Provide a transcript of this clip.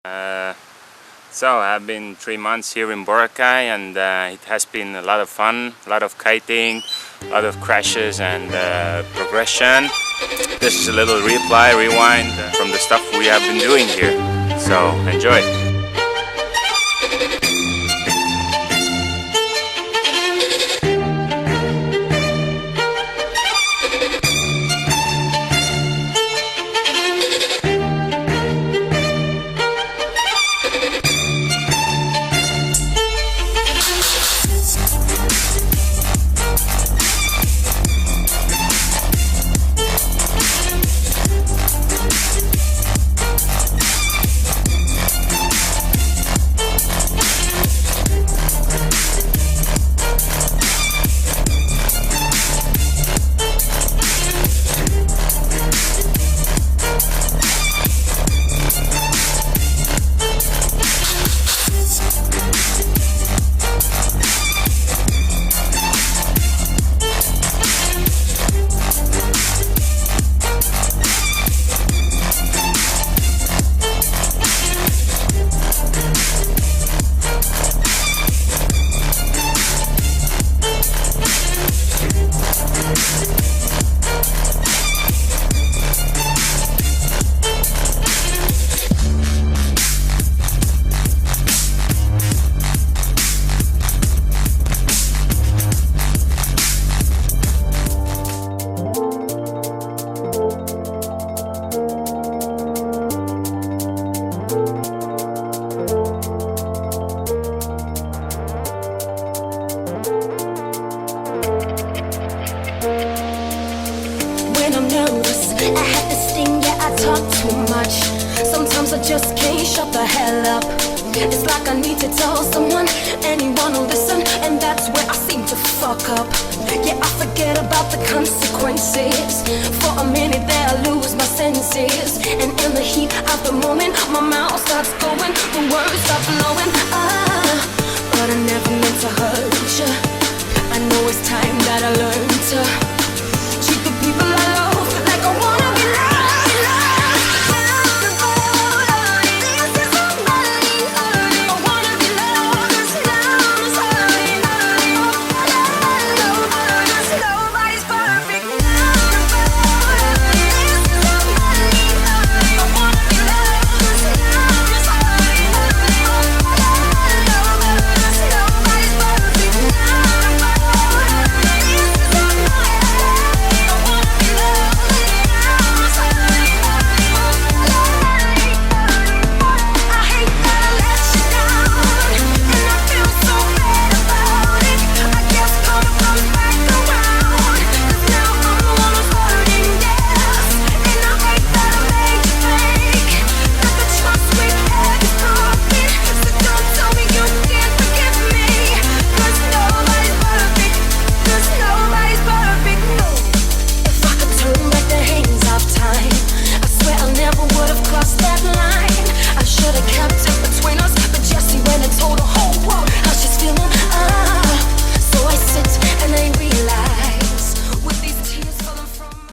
Uh, so I've been 3 months here in Boracay, and it has been a lot of fun, a lot of kiting, a lot of crashes and progression. This is a little rewind from the stuff we have been doing here. So enjoy. I had this thing, yeah, I talk too much. Sometimes I just can't shut the hell up. It's like I need to tell someone, anyone will listen, and that's where I seem to fuck up. Yeah, I forget about the consequences. For a minute there I lose my sense.